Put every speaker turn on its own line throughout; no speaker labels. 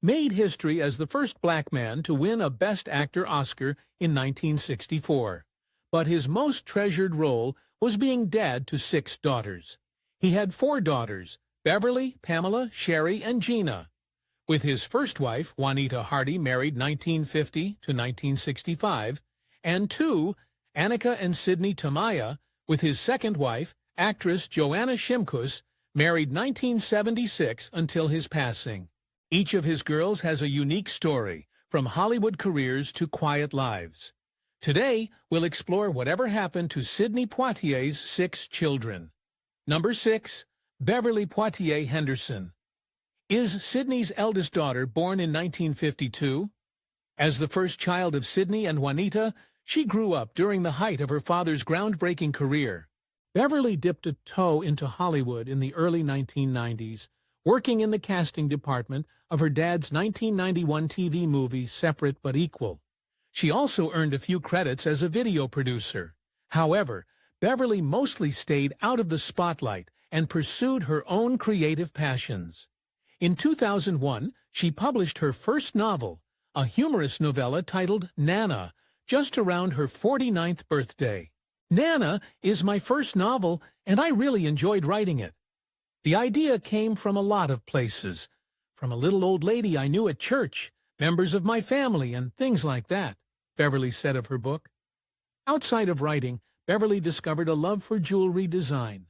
made history as the first black man to win a Best Actor Oscar in 1964. But his most treasured role was being dad to 6 daughters. He had 4 daughters, Beverly, Pamela, Sherry, and Gina. With his first wife, Juanita Hardy, married 1950 to 1965, and 2, Annika and Sidney Tamaya, with his second wife, actress Joanna Shimkus, married 1976 until his passing. Each of his girls has a unique story, from Hollywood careers to quiet lives. Today, we'll explore whatever happened to Sidney Poitier's 6 children. Number 6. Beverly Poitier Henderson. Is Sidney's eldest daughter born in 1952? As the first child of Sidney and Juanita, she grew up during the height of her father's groundbreaking career. Beverly dipped a toe into Hollywood in the early 1990s, working in the casting department of her dad's 1991 TV movie Separate But Equal. She also earned a few credits as a video producer. However, Beverly mostly stayed out of the spotlight and pursued her own creative passions. In 2001, she published her first novel, a humorous novella titled Nana, just around her 49th birthday. Nana is my first novel, and I really enjoyed writing it. The idea came from a lot of places, from a little old lady I knew at church, members of my family, and things like that, Beverly said of her book. Outside of writing, Beverly discovered a love for jewelry design.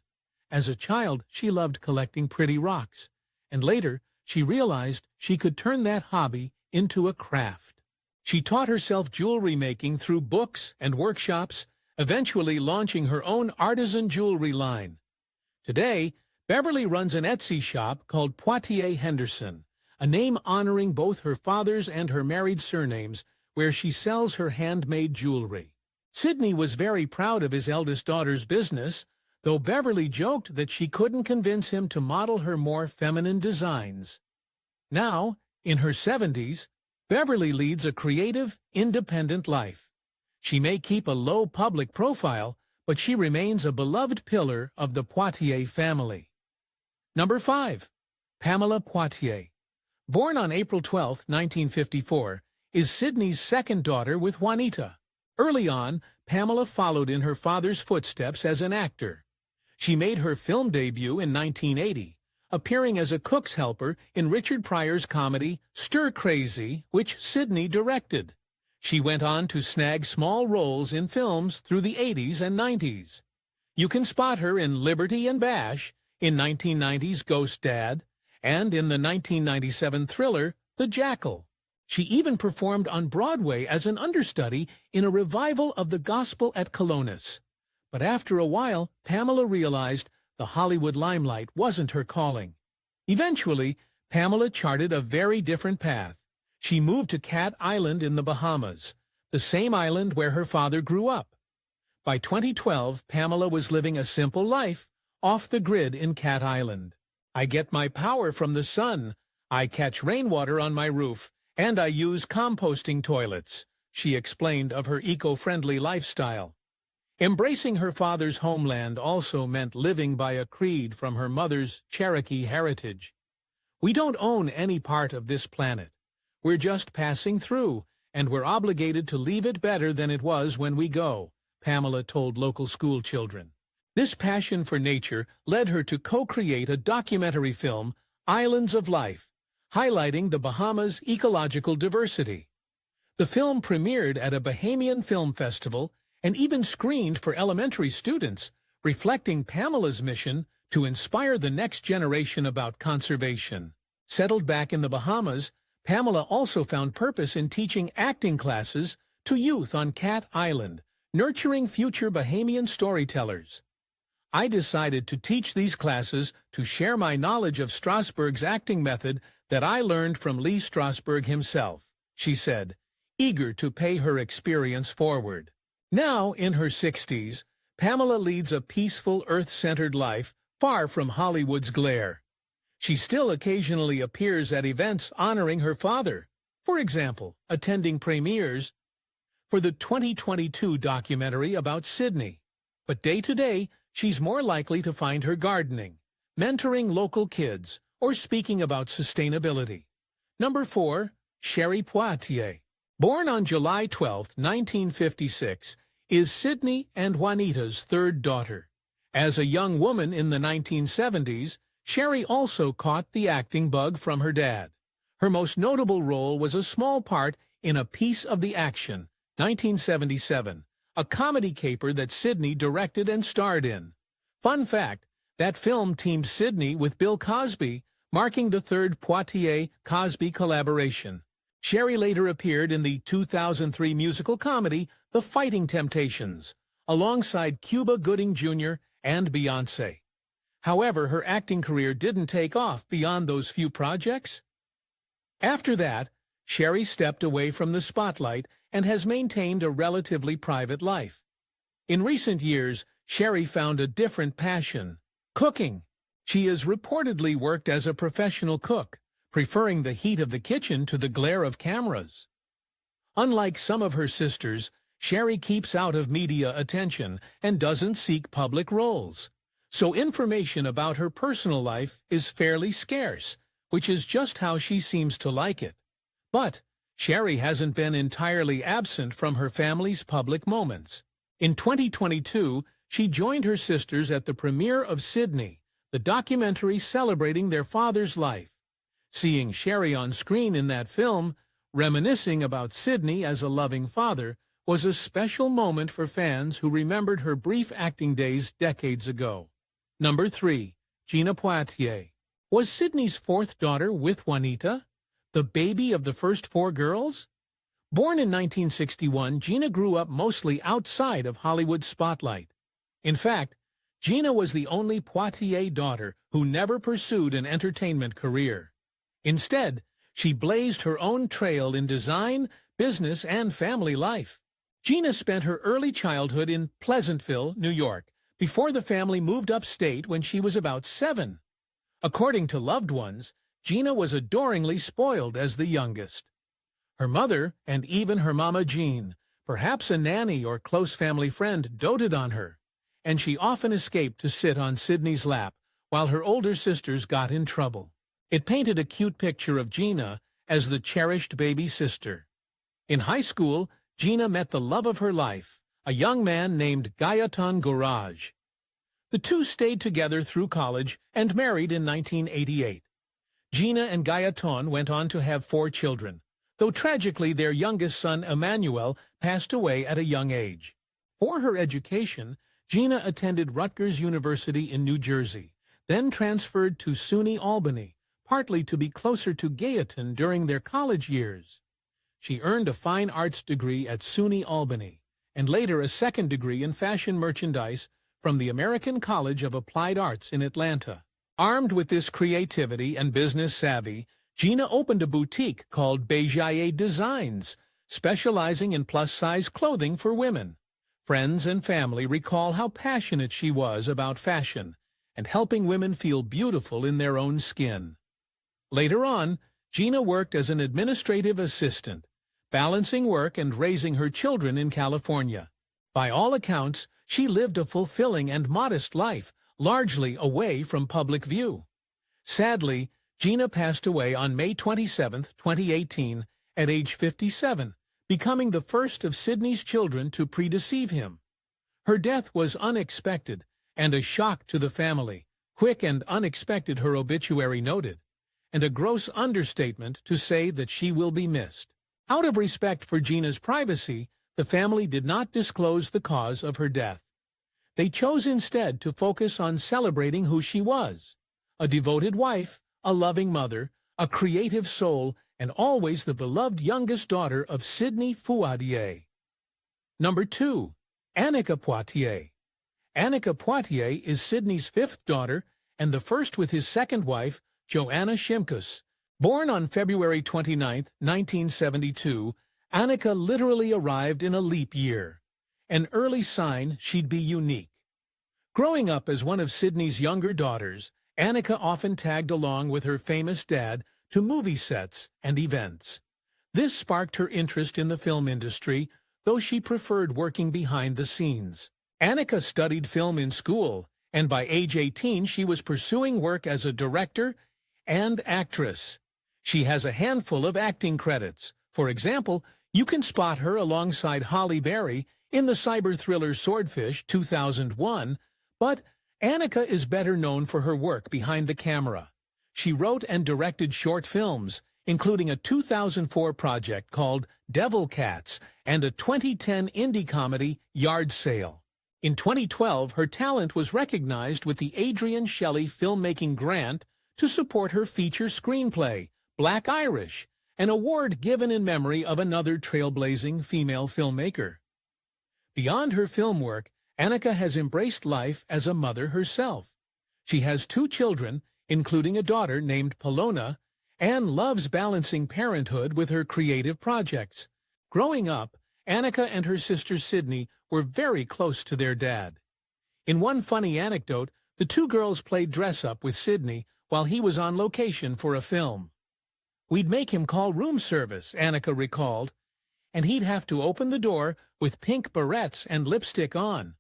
As a child, she loved collecting pretty rocks, and later she realized she could turn that hobby into a craft. She taught herself jewelry making through books and workshops, eventually launching her own artisan jewelry line. Today, Beverly runs an Etsy shop called Poitier Henderson, a name honoring both her father's and her married surnames, where she sells her handmade jewelry. Sidney was very proud of his eldest daughter's business, though Beverly joked that she couldn't convince him to model her more feminine designs. Now, in her 70s, Beverly leads a creative, independent life. She may keep a low public profile, but she remains a beloved pillar of the Poitier family. Number 5. Pamela Poitier. Born on April 12, 1954, is Sidney's second daughter with Juanita. Early on, Pamela followed in her father's footsteps as an actor. She made her film debut in 1980, appearing as a cook's helper in Richard Pryor's comedy Stir Crazy, which Sidney directed. She went on to snag small roles in films through the 80s and 90s. You can spot her in Liberty and Bash, in 1990's Ghost Dad, and in the 1997 thriller The Jackal. She even performed on Broadway as an understudy in a revival of the Gospel at Colonus. But after a while, Pamela realized the Hollywood limelight wasn't her calling. Eventually, Pamela charted a very different path. She moved to Cat Island in the Bahamas, the same island where her father grew up. By 2012, Pamela was living a simple life, off the grid in Cat Island. I get my power from the sun, I catch rainwater on my roof, and I use composting toilets, she explained of her eco-friendly lifestyle. Embracing her father's homeland also meant living by a creed from her mother's Cherokee heritage. We don't own any part of this planet. We're just passing through, and we're obligated to leave it better than it was when we go, Pamela told local school children. This passion for nature led her to co-create a documentary film, Islands of Life, highlighting the Bahamas' ecological diversity. The film premiered at a Bahamian film festival and even screened for elementary students, reflecting Pamela's mission to inspire the next generation about conservation. Settled back in the Bahamas, Pamela also found purpose in teaching acting classes to youth on Cat Island, nurturing future Bahamian storytellers. I decided to teach these classes to share my knowledge of Strasberg's acting method that I learned from Lee Strasberg himself, she said, eager to pay her experience forward. Now, in her 60s, Pamela leads a peaceful, earth-centered life far from Hollywood's glare. She still occasionally appears at events honoring her father, for example, attending premieres for the 2022 documentary about Sidney. But day to day, she's more likely to find her gardening, mentoring local kids, or speaking about sustainability. Number 4. Sidney Poitier. Born on July 12, 1956, is Sidney and Juanita's third daughter. As a young woman in the 1970s, Sherry also caught the acting bug from her dad. Her most notable role was a small part in A Piece of the Action, 1977, a comedy caper that Sidney directed and starred in. Fun fact, that film teamed Sidney with Bill Cosby, marking the third Poitier-Cosby collaboration. Sherry later appeared in the 2003 musical comedy The Fighting Temptations, alongside Cuba Gooding Jr. and Beyoncé. However, her acting career didn't take off beyond those few projects. After that, Sherry stepped away from the spotlight and has maintained a relatively private life. In recent years, Sherry found a different passion: cooking. She has reportedly worked as a professional cook, preferring the heat of the kitchen to the glare of cameras. Unlike some of her sisters, Sherry keeps out of media attention and doesn't seek public roles. So information about her personal life is fairly scarce, which is just how she seems to like it. But Sherry hasn't been entirely absent from her family's public moments. In 2022, she joined her sisters at the premiere of Sidney, the documentary celebrating their father's life. Seeing Sherry on screen in that film, reminiscing about Sidney as a loving father, was a special moment for fans who remembered her brief acting days decades ago. Number 3. Gina Poitier. Was Sidney's fourth daughter with Juanita, the baby of the first four girls? Born in 1961, Gina grew up mostly outside of Hollywood's spotlight. In fact, Gina was the only Poitier daughter who never pursued an entertainment career. Instead, she blazed her own trail in design, business, and family life. Gina spent her early childhood in Pleasantville, New York, before the family moved upstate when she was about 7. According to loved ones, Gina was adoringly spoiled as the youngest. Her mother, and even her Mama Jean, perhaps a nanny or close family friend, doted on her, and she often escaped to sit on Sidney's lap while her older sisters got in trouble. It painted a cute picture of Gina as the cherished baby sister. In high school, Gina met the love of her life, a young man named Gaëtan Gourage. The two stayed together through college and married in 1988. Gina and Gaëtan went on to have 4 children, though tragically their youngest son Emmanuel passed away at a young age. For her education, Gina attended Rutgers University in New Jersey, then transferred to SUNY Albany, partly to be closer to Gaëtan during their college years. She earned a fine arts degree at SUNY Albany, and later a second degree in fashion merchandise from the American College of Applied Arts in Atlanta. Armed with this creativity and business savvy, Gina opened a boutique called Bejaye Designs, specializing in plus-size clothing for women. Friends and family recall how passionate she was about fashion and helping women feel beautiful in their own skin. Later on, Gina worked as an administrative assistant, balancing work and raising her children in California. By all accounts, she lived a fulfilling and modest life, largely away from public view. Sadly, Gina passed away on May 27, 2018, at age 57, becoming the first of Sidney's children to predeceive him. Her death was unexpected and a shock to the family, quick and unexpected, her obituary noted, and a gross understatement to say that she will be missed. Out of respect for Gina's privacy, the family did not disclose the cause of her death. They chose instead to focus on celebrating who she was: a devoted wife, a loving mother, a creative soul, and always the beloved youngest daughter of Sidney Poitier. Number 2. Annika Poitier. Annika Poitier is Sidney's 5th daughter and the first with his second wife, Joanna Shimkus. Born on February 29, 1972, Annika literally arrived in a leap year, an early sign she'd be unique. Growing up as one of Sidney's younger daughters, Annika often tagged along with her famous dad to movie sets and events. This sparked her interest in the film industry, though she preferred working behind the scenes. Annika studied film in school, and by age 18 she was pursuing work as a director and actress. She has a handful of acting credits. For example, you can spot her alongside Halle Berry in the cyber thriller Swordfish 2001, but Annika is better known for her work behind the camera. She wrote and directed short films, including a 2004 project called Devil Cats and a 2010 indie comedy, Yard Sale. In 2012, her talent was recognized with the Adrian Shelley Filmmaking Grant to support her feature screenplay, Black Irish, an award given in memory of another trailblazing female filmmaker. Beyond her film work, Annika has embraced life as a mother herself. She has 2 children, including a daughter named Polona, and loves balancing parenthood with her creative projects. Growing up, Annika and her sister Sidney were very close to their dad. In one funny anecdote, the 2 girls played dress-up with Sidney while he was on location for a film. "We'd make him call room service," Annika recalled, "and he'd have to open the door with pink barrettes and lipstick on.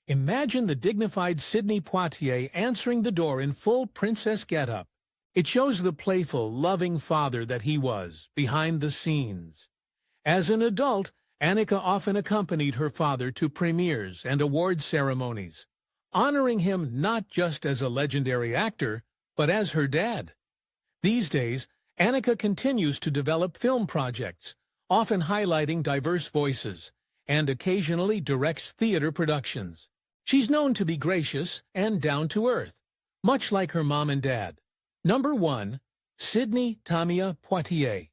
Imagine the dignified Sidney Poitier answering the door in full princess getup. It shows the playful, loving father that he was, behind the scenes." As an adult, Annika often accompanied her father to premieres and award ceremonies, honoring him not just as a legendary actor, but as her dad. These days, Annika continues to develop film projects, often highlighting diverse voices, and occasionally directs theater productions. She's known to be gracious and down-to-earth, much like her mom and dad. Number 1. Sidney Tamia Poitier.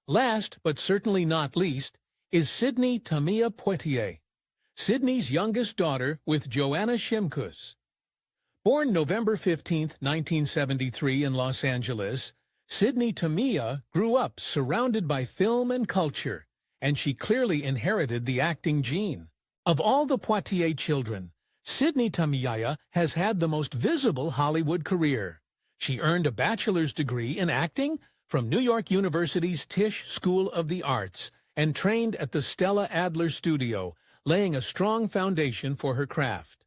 Last, but certainly not least, is Sidney Tamia Poitier, Sidney's youngest daughter with Joanna Shimkus. Born November 15, 1973 in Los Angeles, Sidney Tamia grew up surrounded by film and culture, and she clearly inherited the acting gene. Of all the Poitier children, Sidney Tamia has had the most visible Hollywood career. She earned a bachelor's degree in acting from New York University's Tisch School of the Arts and trained at the Stella Adler Studio, laying a strong foundation for her craft.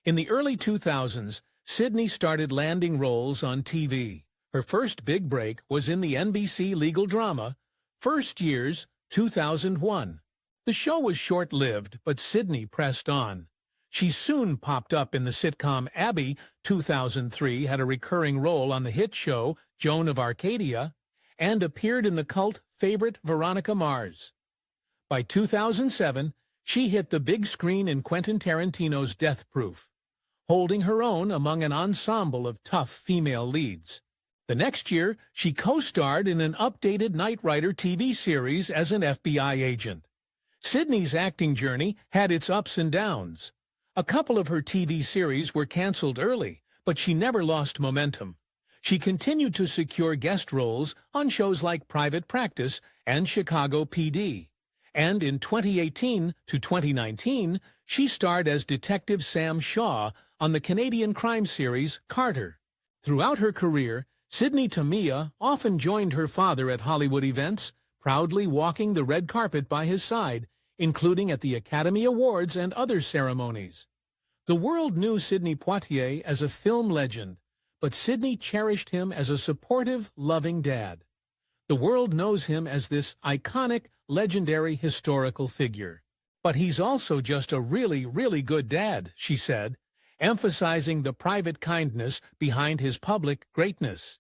In the early 2000s, Sidney started landing roles on TV. Her first big break was in the NBC legal drama, First Years, 2001. The show was short-lived, but Sidney pressed on. She soon popped up in the sitcom Abby, 2003, had a recurring role on the hit show Joan of Arcadia, and appeared in the cult favorite Veronica Mars. By 2007, she hit the big screen in Quentin Tarantino's Death Proof, holding her own among an ensemble of tough female leads. The next year, she co-starred in an updated Knight Rider TV series as an FBI agent. Sidney's acting journey had its ups and downs. A couple of her TV series were canceled early, but she never lost momentum. She continued to secure guest roles on shows like Private Practice and Chicago PD. And in 2018 to 2019, she starred as Detective Sam Shaw on the Canadian crime series Carter. Throughout her career, Sidney Tamia often joined her father at Hollywood events, proudly walking the red carpet by his side, including at the Academy Awards and other ceremonies. The world knew Sidney Poitier as a film legend, but Sidney cherished him as a supportive, loving dad. The world knows him as this iconic, legendary historical figure. But he's also just a really, really good dad, she said, emphasizing the private kindness behind his public greatness.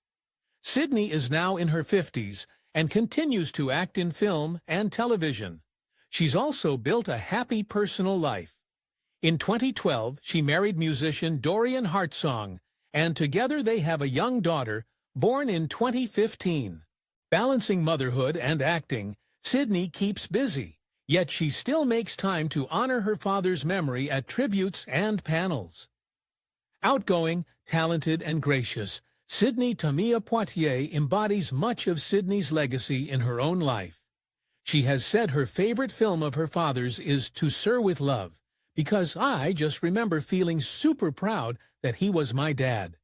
Sidney is now in her 50s and continues to act in film and television. She's also built a happy personal life. In 2012, she married musician Dorian Hartsong, and together they have a young daughter, born in 2015. Balancing motherhood and acting, Sidney keeps busy, yet she still makes time to honor her father's memory at tributes and panels. Outgoing, talented, and gracious, Sidney Tamia Poitier embodies much of Sidney's legacy in her own life. She has said her favorite film of her father's is To Sir with Love, because I just remember feeling super proud that he was my dad.